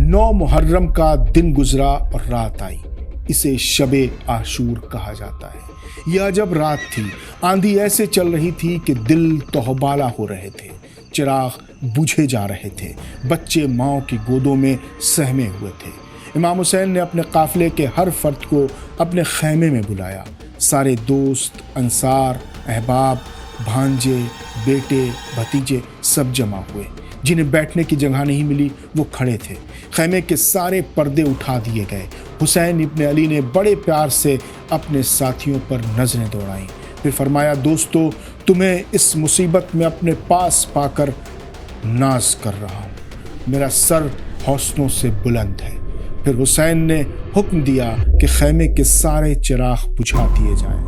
9 محرم کا دن گزرا اور رات آئی، اسے شب عاشور کہا جاتا ہے۔ یہ عجب رات تھی، آندھی ایسے چل رہی تھی کہ دل تہبالا ہو رہے تھے، چراغ بجھے جا رہے تھے، بچے ماؤں کی گودوں میں سہمے ہوئے تھے۔ امام حسین نے اپنے قافلے کے ہر فرد کو اپنے خیمے میں بلایا۔ سارے دوست، انصار، احباب، بھانجے، بیٹے، بھتیجے سب جمع ہوئے۔ جنہیں بیٹھنے کی جگہ نہیں ملی وہ کھڑے تھے۔ خیمے کے سارے پردے اٹھا دیے گئے۔ حسین ابن علی نے بڑے پیار سے اپنے ساتھیوں پر نظریں دوڑائیں، پھر فرمایا، دوستو، تمہیں اس مصیبت میں اپنے پاس پا کر ناز کر رہا ہوں، میرا سر حوصلوں سے بلند ہے۔ پھر حسین نے حکم دیا کہ خیمے کے سارے چراغ بجھا دیے جائیں۔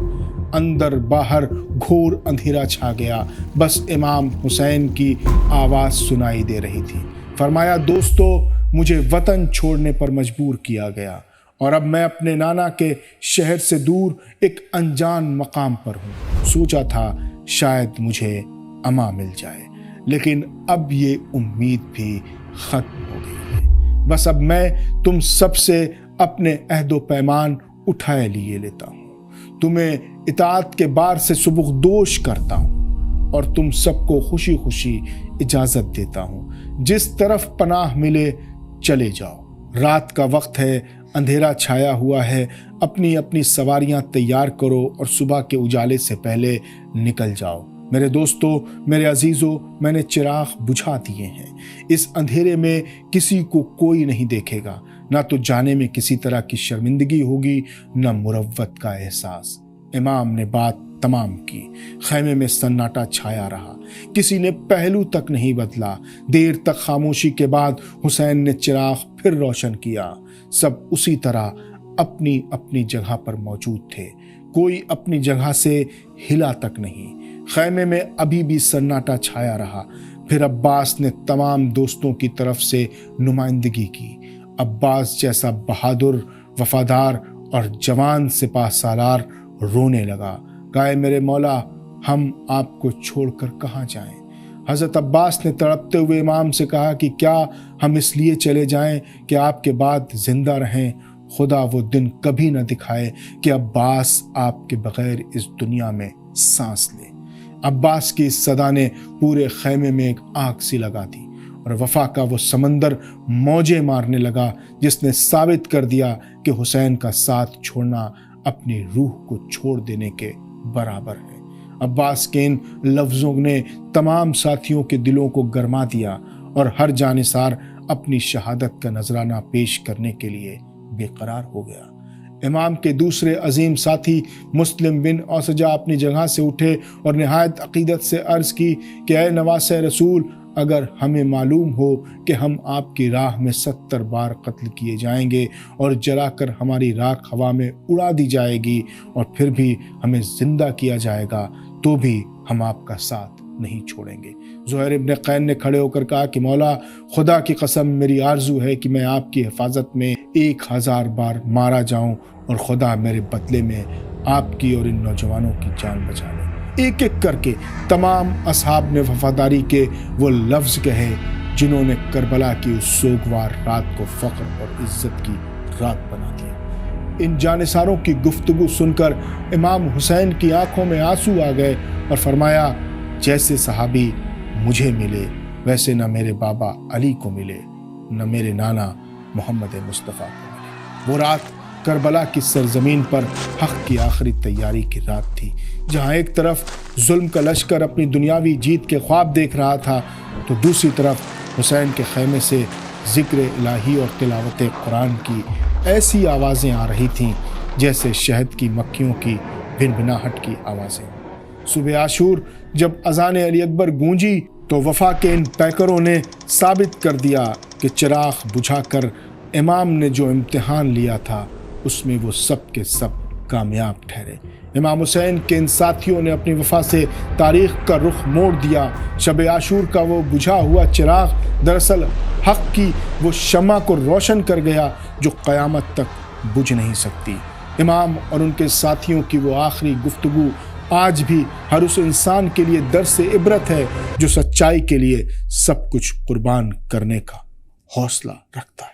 اندر باہر گھور اندھیرا چھا گیا، بس امام حسین کی آواز سنائی دے رہی تھی۔ فرمایا، دوستو، مجھے وطن چھوڑنے پر مجبور کیا گیا اور اب میں اپنے نانا کے شہر سے دور ایک انجان مقام پر ہوں۔ سوچا تھا شاید مجھے اما مل جائے، لیکن اب یہ امید بھی ختم ہو گئی ہے۔ بس اب میں تم سب سے اپنے عہد و پیمان اٹھائے لیے لیتا ہوں، تمہیں اطاعت کے بار سے سبکدوش کرتا ہوں اور تم سب کو خوشی خوشی اجازت دیتا ہوں، جس طرف پناہ ملے چلے جاؤ۔ رات کا وقت ہے، اندھیرا چھایا ہوا ہے، اپنی اپنی سواریاں تیار کرو اور صبح کے اجالے سے پہلے نکل جاؤ۔ میرے دوستو، میرے عزیزو، میں نے چراغ بجھا دیے ہیں۔ اس اندھیرے میں کسی کو کوئی نہیں دیکھے گا، نہ تو جانے میں کسی طرح کی شرمندگی ہوگی، نہ مروت کا احساس۔ امام نے بات تمام کی۔ خیمے میں سناٹا چھایا رہا، کسی نے پہلو تک نہیں بدلا۔ دیر تک خاموشی کے بعد حسین نے چراغ پھر روشن کیا۔ سب اسی طرح اپنی اپنی جگہ پر موجود تھے، کوئی اپنی جگہ سے ہلا تک نہیں۔ خیمے میں ابھی بھی سناٹا چھایا رہا۔ پھر عباس نے تمام دوستوں کی طرف سے نمائندگی کی۔ عباس جیسا بہادر، وفادار اور جوان سپاہ سالار رونے لگا، کہا، میرے مولا، ہم آپ کو چھوڑ کر کہاں جائیں؟ حضرت عباس نے تڑپتے ہوئے امام سے کہا کہ کیا ہم اس لیے چلے جائیں کہ آپ کے بعد زندہ رہیں؟ خدا وہ دن کبھی نہ دکھائے کہ عباس آپ کے بغیر اس دنیا میں سانس لے۔ عباس کی اس صدا نے پورے خیمے میں ایک آگ سی لگا دی اور وفا کا وہ سمندر موجیں مارنے لگا، جس نے ثابت کر دیا کہ حسین کا ساتھ چھوڑنا اپنی روح کو چھوڑ دینے کے برابر ہے۔ عباس کے ان لفظوں نے تمام ساتھیوں کے دلوں کو گرما دیا اور ہر جانثار اپنی شہادت کا نذرانہ پیش کرنے کے لیے بے قرار ہو گیا۔ امام کے دوسرے عظیم ساتھی مسلم بن اوسجا اپنی جگہ سے اٹھے اور نہایت عقیدت سے عرض کی کہ اے نواسہ رسول، اگر ہمیں معلوم ہو کہ ہم آپ کی راہ میں 70 بار قتل کیے جائیں گے اور جلا کر ہماری راکھ ہوا میں اڑا دی جائے گی اور پھر بھی ہمیں زندہ کیا جائے گا، تو بھی ہم آپ کا ساتھ نہیں چھوڑیں گے۔ زہیر ابن قین نے کھڑے ہو کر کہا کہ مولا، خدا کی قسم، میری آرزو ہے کہ میں آپ کی حفاظت میں 1000 بار مارا جاؤں اور خدا میرے بدلے میں آپ کی اور ان نوجوانوں کی جان بچا لے۔ ایک ایک کر کے تمام اصحاب نے وفاداری کے وہ لفظ کہے جنہوں نے کربلا کی اس سوگوار رات کو فخر اور عزت کی رات بنا دیا۔ ان جانثاروں کی گفتگو سن کر امام حسین کی آنکھوں میں آنسو آ گئے اور فرمایا، جیسے صحابی مجھے ملے ویسے نہ میرے بابا علی کو ملے، نہ میرے نانا محمد مصطفیٰ کو ملے۔ وہ رات کربلا کی سرزمین پر حق کی آخری تیاری کی رات تھی، جہاں ایک طرف ظلم کا لشکر اپنی دنیاوی جیت کے خواب دیکھ رہا تھا، تو دوسری طرف حسین کے خیمے سے ذکر الہی اور تلاوت قرآن کی ایسی آوازیں آ رہی تھیں جیسے شہد کی مکھیوں کی بھنبھناہٹ کی آوازیں۔ صبح عاشور جب اذان علی اکبر گونجی تو وفا کے ان پیکروں نے ثابت کر دیا کہ چراغ بجھا کر امام نے جو امتحان لیا تھا اس میں وہ سب کے سب کامیاب ٹھہرے۔ امام حسین کے ان ساتھیوں نے اپنی وفا سے تاریخ کا رخ موڑ دیا۔ شب عاشور کا وہ بجھا ہوا چراغ دراصل حق کی وہ شمع کو روشن کر گیا جو قیامت تک بجھ نہیں سکتی۔ امام اور ان کے ساتھیوں کی وہ آخری گفتگو آج بھی ہر اس انسان کے لیے درس عبرت ہے جو سچائی کے لیے سب کچھ قربان کرنے کا حوصلہ رکھتا ہے۔